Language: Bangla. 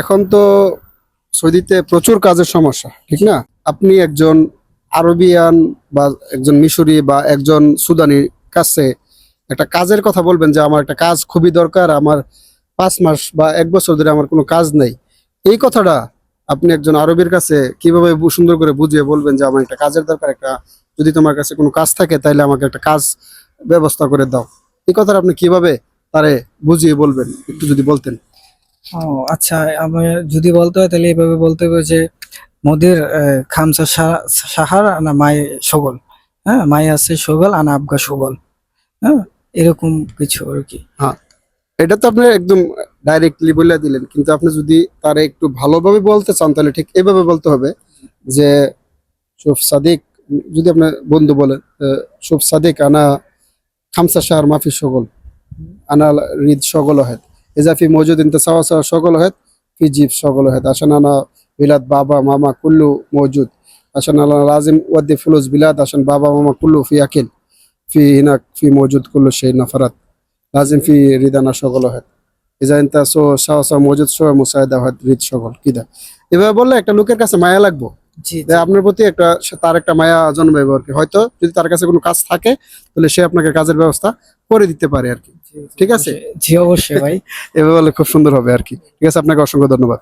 এখন তো সৌদিতে প্রচুর কাজের সমস্যা, ঠিক না? আপনি একজন আরবিয়ান বা একজন মিশরি বা একজন সুদানির কাছে একটা কাজের কথা বলবেন যে আমার একটা কাজ খুবই দরকার, আমার 5 মাস বা 1 বছর ধরে আমার কোনো কাজ নেই, এই কথাটা আপনি একজন আরবের কাছে কিভাবে সুন্দর করে বুঝিয়ে বলবেন যে আমার একটা কাজের দরকার, একটা যদি তোমার কাছে কোনো কাজ থাকে তাহলে আমাকে একটা কাজ ব্যবস্থা করে দাও, এই কথাটা আপনি কিভাবে তারে বুঝিয়ে বলবেন একটু যদি বলতেন। ও আচ্ছা, আমি যদি বলতে হয় তাহলে এভাবে বলতে হবে যে মোদের খামসা সাহার আনা মাই সগল। হ্যাঁ, মাই আছে সগল আনা আবগা সগল। হ্যাঁ, এরকম কিছু আর কি। হ্যাঁ, এটা তো আপনি একদম ডাইরেক্টলি বলে দিলেন, কিন্তু আপনি যদি তারা একটু ভালোভাবে বলতে চান তাহলে ঠিক এভাবে বলতে হবে যে শুভ সাদিক, যদি আপনার বন্ধু বলেন শুভ সাদিক আনা খামসা শাহর মাফি শগল, আনা রিদ শগল হেদ, ইজা ফি মওজুদ ইনতা সাওয়া সাওয়া শগল হেদ, ফি জিব শগল হেদ, আশান আনা বিলাদ বাবা মামা কুল্লু মওজুদ, আশান আলা লাজিম ওয়াদি ফুলুস বিলাদ, আশান বাবা মামা কুল্লু ফি আকিল, ফি হিনাক ফি মওজুদ কুল্লু সেই নাফারাত, লাজিম ফি রিদানা শগল হেদ, ইজা ইনতা সো সাওয়া সাওয়া মওজুদ সো মুসাইদা হেদ রিদ শগল কিদা। এভাবে বললে একটা লোকের কাছে মায়া লাগবো, জি যে জি আপনার প্রতি একটা তার একটা মায়া জন্মাবে আর কি। হয়তো যদি তার কাছে কোনো কাজ থাকে তাহলে সে আপনাকে কাজের ব্যবস্থা করে দিতে পারে আর কি। জি জি, ঠিক আছে? অবশ্যই জি, অবশ্যই ভাই। এভাবে বললে খুব সুন্দর হবে আর কি। ঠিক আছে, আপনাকে অসংখ্য ধন্যবাদ।